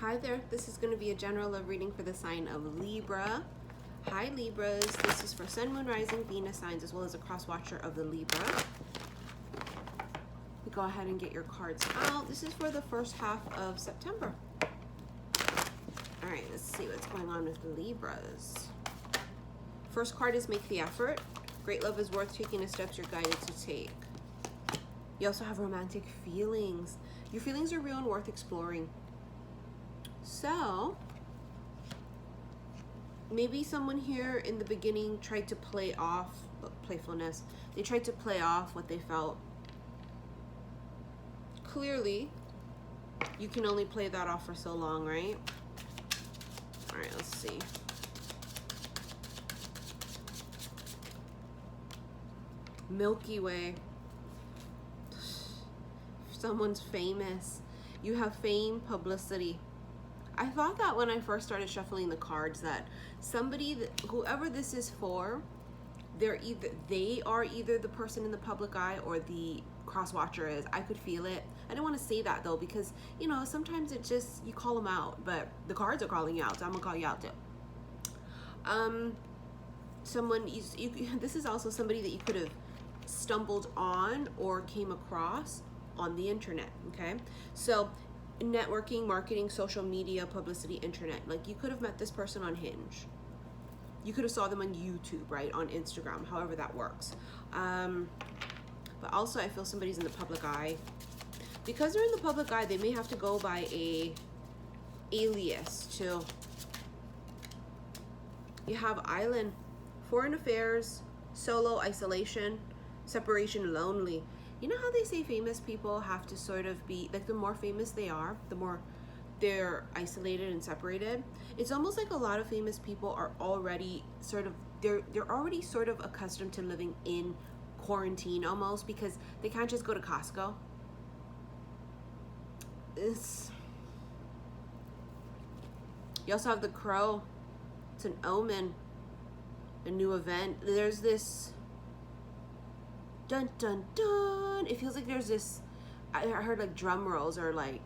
Hi there, this is going to be a general love reading for the sign of Libra. Hi Libras, this is for Sun, Moon, Rising, Venus signs, as well as a cross watcher of the Libra. Go ahead and get your cards out. This is for the first half of September. All right, let's see what's going on with the Libras. First card is make the effort. Great love is worth taking the steps you're guided to take. You also have romantic feelings. Your feelings are real and worth exploring. So, maybe someone here in the beginning tried to play off playfulness. They tried to play off what they felt. Clearly, you can only play that off for so long, right? All right, let's see. Milky Way. Someone's famous. You have fame, publicity. I thought that when I first started shuffling the cards that somebody, whoever this is for, they are either the person in the public eye or the cross watcher is. I could feel it. I didn't want to say that though, because you know, sometimes it just, you call them out, but the cards are calling you out, so I'm gonna call you out too. This is also somebody that you could have stumbled on or came across on the internet. Okay, so networking, marketing, social media, publicity, internet. Like, you could have met this person on Hinge. You could have saw them on YouTube, right? On Instagram, however that works. But also I feel somebody's in the public eye. Because they're in the public eye, they may have to go by a alias too. You have island, foreign affairs, solo, isolation, separation, lonely. You know how they say famous people have to sort of be, like, the more famous they are, the more they're isolated and separated. It's almost like a lot of famous people are already sort of, they're already sort of accustomed to living in quarantine almost, because they can't just go to Costco. You also have the crow. It's an omen, a new event. There's this dun dun dun. It feels like there's this, I heard like drum rolls, or like,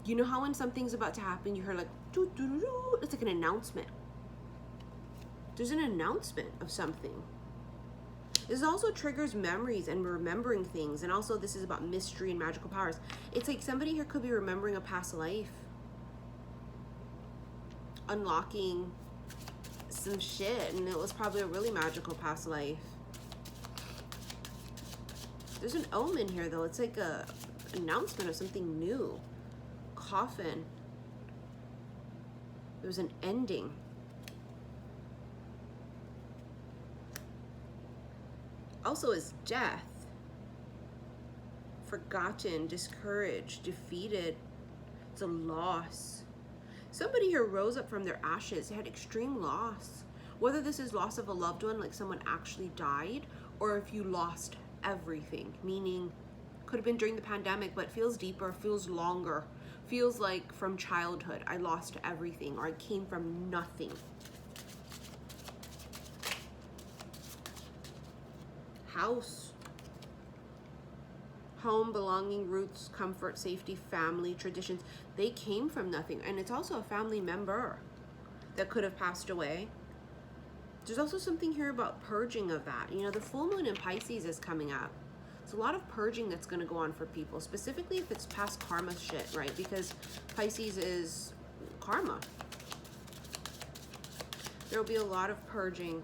you know how when something's about to happen, you heard like doo, doo, doo, doo. It's like an announcement. There's an announcement of something. This also triggers memories and remembering things, and also this is about mystery and magical powers. It's like somebody here could be remembering a past life, unlocking some shit, and it was probably a really magical past life. There's an omen here though. It's like a announcement of something new. Coffin. There's an ending. Also is death. Forgotten, discouraged, defeated. It's a loss. Somebody here rose up from their ashes. They had extreme loss. Whether this is loss of a loved one, like someone actually died, or if you lost everything, meaning could have been during the pandemic, but feels deeper, feels longer, feels like from childhood. I lost everything, or I came from nothing. House. Home, belonging, roots, comfort, safety, family, traditions. They came from nothing. And it's also a family member that could have passed away. There's also something here about purging of that. You know, the full moon in Pisces is coming up. It's a lot of purging that's going to go on for people, specifically if it's past karma shit, right? Because Pisces is karma. There will be a lot of purging.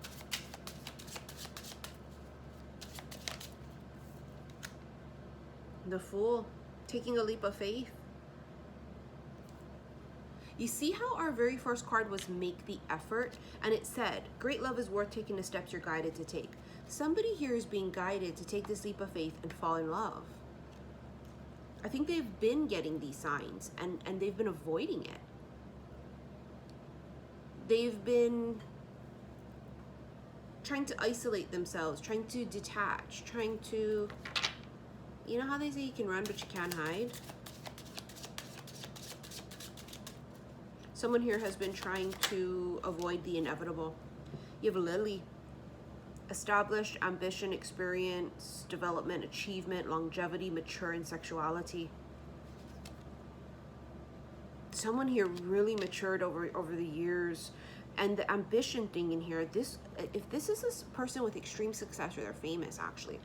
The Fool, taking a leap of faith. You see how our very first card was make the effort, and it said, great love is worth taking the steps you're guided to take. Somebody here is being guided to take this leap of faith and fall in love. I think they've been getting these signs, and they've been avoiding it. They've been trying to isolate themselves, trying to detach, trying to, you know how they say you can run but you can't hide? Someone here has been trying to avoid the inevitable. You have Lily. Established, ambition, experience, development, achievement, longevity, mature in sexuality. someone here really matured over the years. And the ambition thing in here, this, if this is a person with extreme success, or they're famous actually,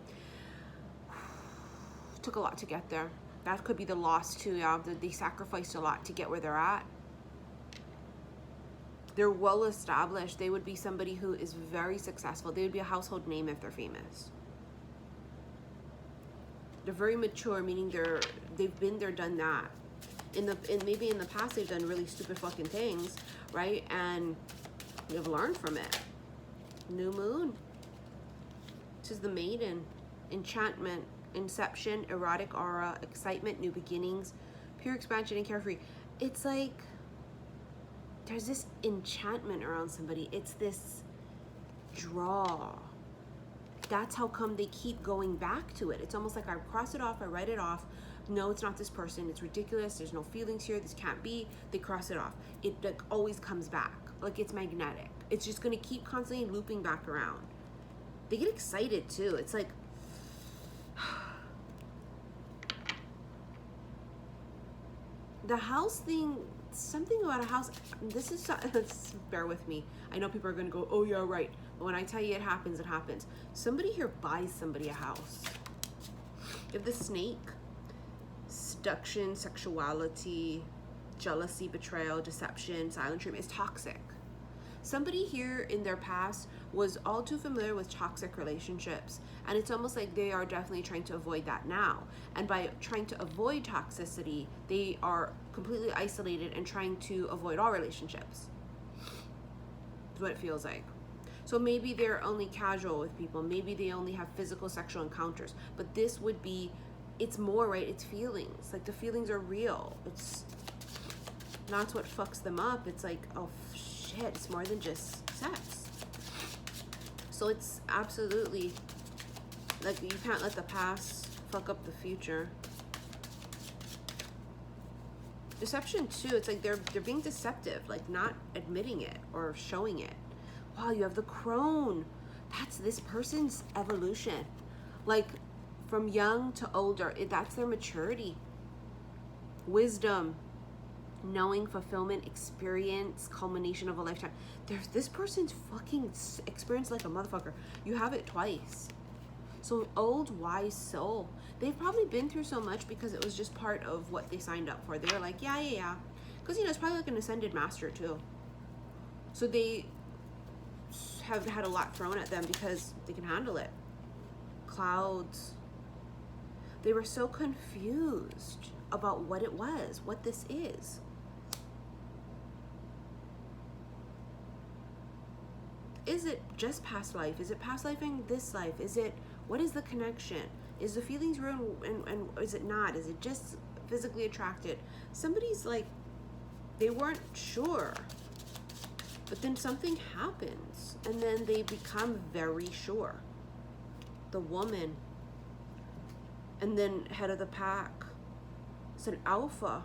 took a lot to get there. That could be the loss too. Yeah, they sacrificed a lot to get where they're at. They're well established. They would be somebody who is very successful. They would be a household name if they're famous. They're very mature, meaning they've been there, done that. Maybe in the past they've done really stupid fucking things, right? And they've learned from it. New moon. This is the maiden. Enchantment, inception, erotic aura, excitement, new beginnings, pure expansion, and carefree. It's like there's this enchantment around somebody. It's this draw. That's how come they keep going back to it. It's almost like I cross it off, I write it off. No, it's not this person. It's ridiculous. There's no feelings here. This can't be. They cross it off. It like always comes back. Like it's magnetic. It's just going to keep constantly looping back around. They get excited too. It's like, the house thing, something about a house, this is, bear with me. I know people are going to go, oh yeah, right. But when I tell you it happens, it happens. Somebody here buys somebody a house. You have the snake, seduction, sexuality, jealousy, betrayal, deception, silent treatment. It's toxic. Somebody here in their past was all too familiar with toxic relationships, and it's almost like they are definitely trying to avoid that now. And by trying to avoid toxicity, they are completely isolated and trying to avoid all relationships. That's what it feels like. So maybe they're only casual with people. Maybe they only have physical sexual encounters. But this would be, it's more, right? It's feelings. Like the feelings are real. It's not what fucks them up. It's like, oh shit, it's more than just sex. So it's absolutely, like, you can't let the past fuck up the future. Deception too, it's like they're being deceptive, like not admitting it or showing it. Wow, you have the crone. That's this person's evolution. Like from young to older, that's their maturity. Wisdom, knowing, fulfillment, experience, culmination of a lifetime. This person's fucking experience like a motherfucker. You have it twice. So old, wise soul. They've probably been through so much because it was just part of what they signed up for. They were like, yeah. Because, you know, it's probably like an ascended master too. So they have had a lot thrown at them because they can handle it. Clouds. They were so confused about what it was, what this is. Is it just past life? Is it past life in this life? Is it, what is the connection? Is the feelings real and is it not? Is it just physically attracted? Somebody's like, they weren't sure. But then something happens and then they become very sure. The woman. And then head of the pack. It's an alpha.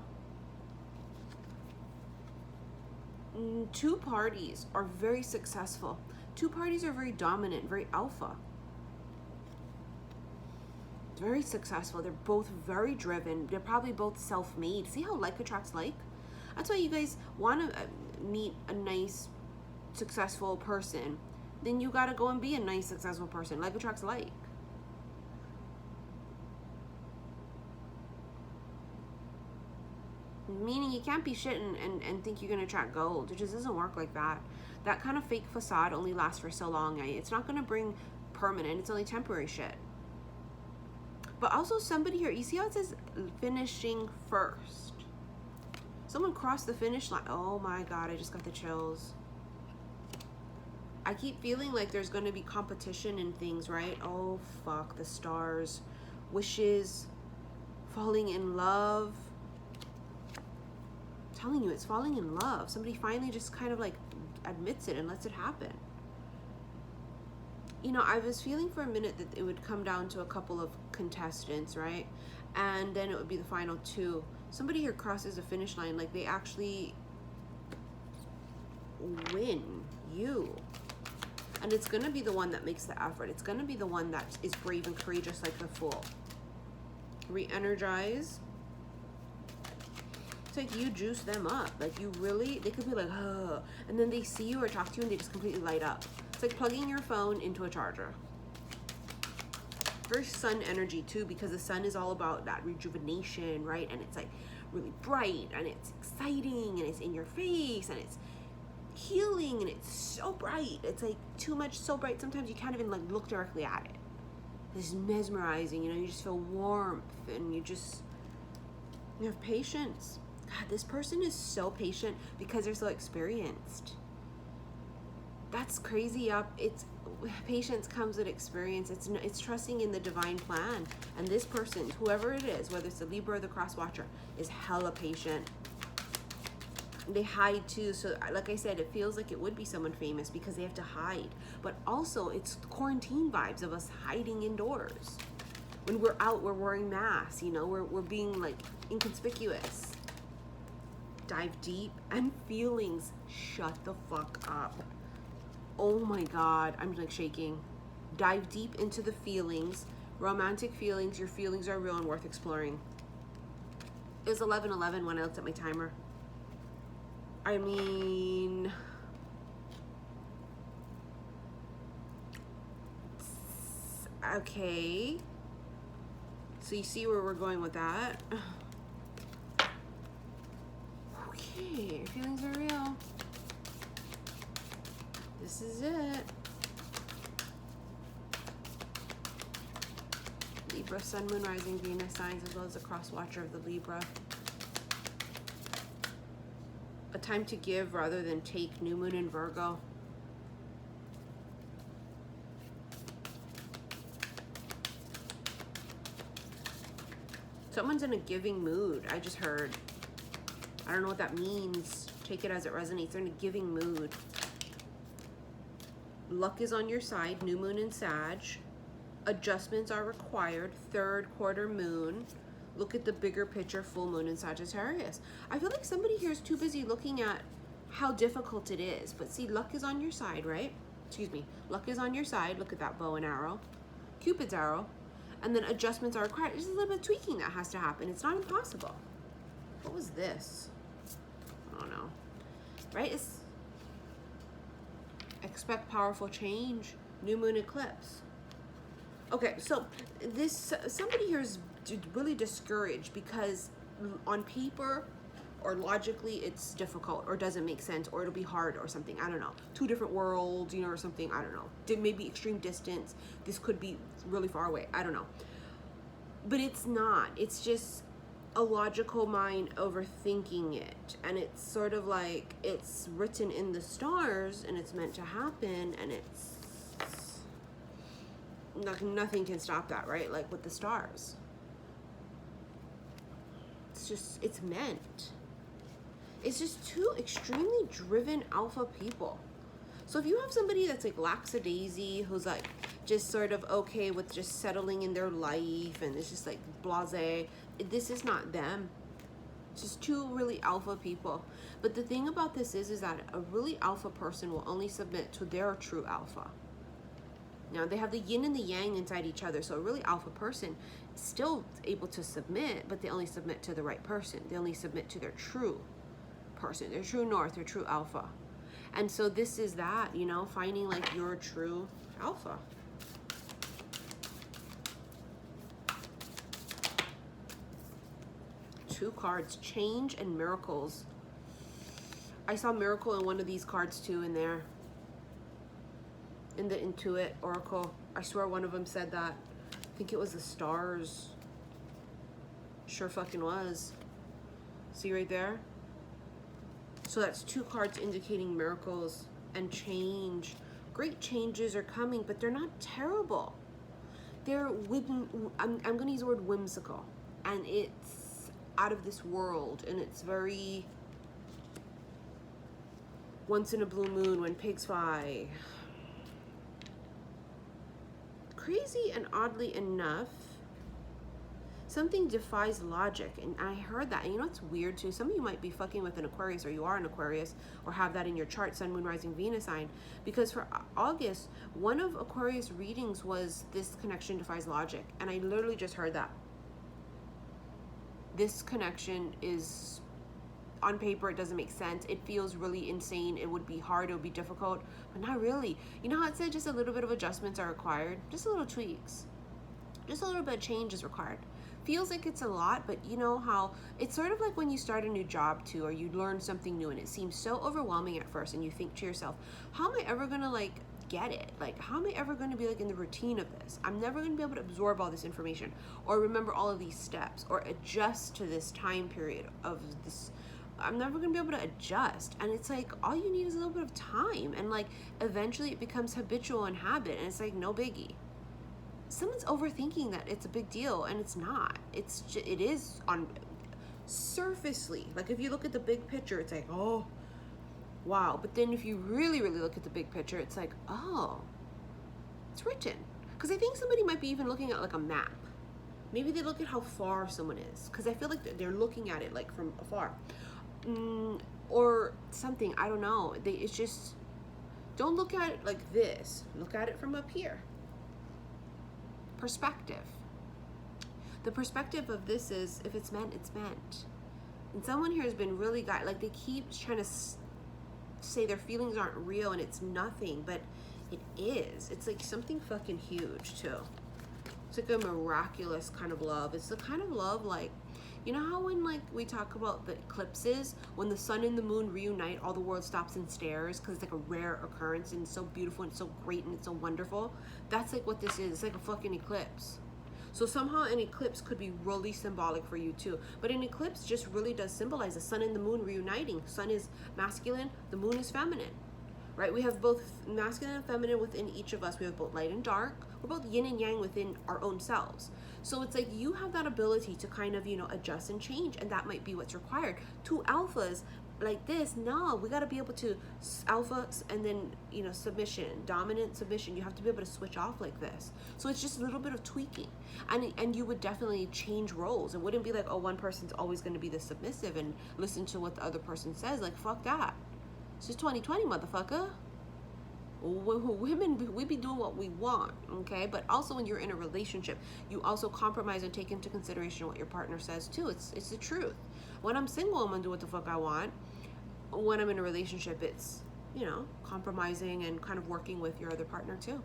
Two parties are very successful. Two parties are very dominant, very alpha. Very successful. They're both very driven. They're probably both self-made. See how like attracts like? That's why you guys want to meet a nice, successful person. Then you got to go and be a nice, successful person. Like attracts like. Meaning you can't be shit and think you're going to attract gold. It just doesn't work like that. That kind of fake facade only lasts for so long. It's not going to bring permanent. It's only temporary shit. But also somebody here, you see how it says finishing first? Someone crossed the finish line. Oh my God, I just got the chills. I keep feeling like there's going to be competition in things, right? Oh fuck, the stars. Wishes. Falling in love. I'm telling you, it's falling in love. Somebody finally just kind of like admits it and lets it happen. You know, I was feeling for a minute that it would come down to a couple of contestants, right? And then it would be the final two. Somebody here crosses the finish line, like they actually win you. And it's going to be the one that makes the effort. It's going to be the one that is brave and courageous like the Fool. Re-energize. It's like you juice them up. Like you really, they could be like, oh, and then they see you or talk to you and they just completely light up. It's like plugging your phone into a charger. Very sun energy too, because the sun is all about that rejuvenation, right? And it's like really bright and it's exciting and it's in your face and it's healing and it's so bright. It's like too much, so bright sometimes you can't even like look directly at it. It's mesmerizing, you know, you just feel warmth and you have patience. God, this person is so patient because they're so experienced. That's crazy. It's patience comes with experience. It's trusting in the divine plan. And this person, whoever it is, whether it's the Libra or the cross watcher, is hella patient. They hide too, so like I said, it feels like it would be someone famous because they have to hide. But also, it's quarantine vibes of us hiding indoors. When we're out, we're wearing masks, you know, we're being like inconspicuous. Dive deep, and feelings, shut the fuck up. Oh my God, I'm like shaking. Dive deep into the feelings, romantic feelings. Your feelings are real and worth exploring. It was 11:11 when I looked at my timer. I mean, okay. So you see where we're going with that? Okay, your feelings are real. This is it. Libra, Sun, Moon, Rising, Venus signs, as well as the cross watcher of the Libra. A time to give rather than take, new moon in Virgo. Someone's in a giving mood, I just heard. I don't know what that means. Take it as it resonates. They're in a giving mood. Luck is on your side, new moon in Sag. Adjustments are required, third quarter moon. Look at the bigger picture, full moon in Sagittarius. I feel like somebody here is too busy looking at how difficult it is. But see, luck is on your side, right? Excuse me. Luck is on your side. Look at that bow and arrow. Cupid's arrow. And then adjustments are required. There's a little bit of tweaking that has to happen. It's not impossible. What was this? I don't know. Right? It's expect powerful change. New moon eclipse. Okay, so this somebody here is really discouraged because on paper or logically it's difficult or doesn't make sense or it'll be hard or something. I don't know. Two different worlds, you know, or something. I don't know. Maybe extreme distance. This could be really far away. I don't know. But it's not. It's just a logical mind overthinking it. And it's sort of like it's written in the stars and it's meant to happen and it's nothing can stop that, right? Like with the stars. It's meant. It's just two extremely driven alpha people. So if you have somebody that's like lackadaisy, who's like just sort of okay with just settling in their life and it's just like blasé, this is not them. It's just two really alpha people. But the thing about this is that a really alpha person will only submit to their true alpha. Now, they have the yin and the yang inside each other. So a really alpha person is still able to submit, but they only submit to the right person. They only submit to their true person, their true north, their true alpha. And so this is that, you know, finding like your true alpha. Two cards, change and miracles. I saw miracle in one of these cards too in there. In the Intuit Oracle. I swear one of them said that. I think it was the stars. Sure fucking was. See right there? So that's two cards indicating miracles and change. Great changes are coming, but they're not terrible. They're I'm going to use the word whimsical. And it's out of this world. And it's very once in a blue moon when pigs fly. Crazy and oddly enough, something defies logic. And I heard that. And you know what's weird too? Some of you might be fucking with an Aquarius, or you are an Aquarius, or have that in your chart, Sun, Moon, Rising, Venus sign. Because for August, one of Aquarius readings was this connection defies logic. And I literally just heard that. This connection is on paper it doesn't make sense. It feels really insane. It would be hard, it would be difficult, but not really. You know how it said just a little bit of adjustments are required? Just a little tweaks. Just a little bit of change is required. Feels like it's a lot, but you know how it's sort of like when you start a new job too, or you learn something new and it seems so overwhelming at first, and you think to yourself, how am I ever gonna like get it? Like, how am I ever going to be like in the routine of this? I'm never going to be able to absorb all this information or remember all of these steps or adjust to this time period of this. I'm never going to be able to adjust. And it's like, all you need is a little bit of time, and like eventually it becomes habitual and habit, and it's like no biggie. Someone's overthinking that it's a big deal, and it's not. It is on surfacely. Like if you look at the big picture, it's like, oh wow. But then if you really, really look at the big picture, it's like, oh, it's written. Because I think somebody might be even looking at like a map. Maybe they look at how far someone is, because I feel like they're looking at it like from afar. Or something, I don't know. It's just, don't look at it like this. Look at it from up here. Perspective. The perspective of this is, if it's meant, it's meant. And someone here has been really like they keep trying to say their feelings aren't real, and it's nothing, but it is. It's like something fucking huge too. It's like a miraculous kind of love. It's the kind of love, like, you know how when like we talk about the eclipses, when the sun and the moon reunite, all the world stops and stares because it's like a rare occurrence, and it's so beautiful and it's so great and it's so wonderful. That's like what this is. It's like a fucking eclipse. So somehow an eclipse could be really symbolic for you too. But an eclipse just really does symbolize the sun and the moon reuniting. Sun is masculine, the moon is feminine, right? We have both masculine and feminine within each of us. We have both light and dark. We're both yin and yang within our own selves. So it's like you have that ability to kind of, you know, adjust and change, and that might be what's required. Two alphas like this, no, we got to be able to alpha and then, you know, submission, dominant, submission. You have to be able to switch off like this. So it's just a little bit of tweaking, and you would definitely change roles. It wouldn't be like, oh, one person's always going to be the submissive and listen to what the other person says. Like, fuck that. It's just 2020, motherfucker. Women, we be doing what we want, okay? But also when you're in a relationship, you also compromise and take into consideration what your partner says too. It's the truth. When I'm single, I'm gonna do what the fuck I want. When I'm in a relationship, it's, you know, compromising and kind of working with your other partner too.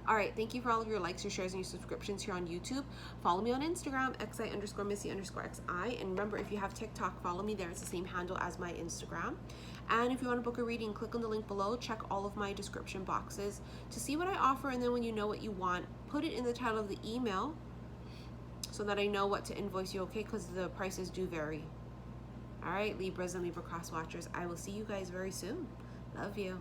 All right, thank you for all of your likes, your shares, and your subscriptions here on YouTube. Follow me on Instagram, xi_missy_xi. And remember, if you have TikTok, follow me there. It's the same handle as my Instagram. And if you want to book a reading, click on the link below. Check all of my description boxes to see what I offer. And then when you know what you want, put it in the title of the email so that I know what to invoice you, okay? Because the prices do vary. All right, Libras and Libra cross watchers, I will see you guys very soon. Love you.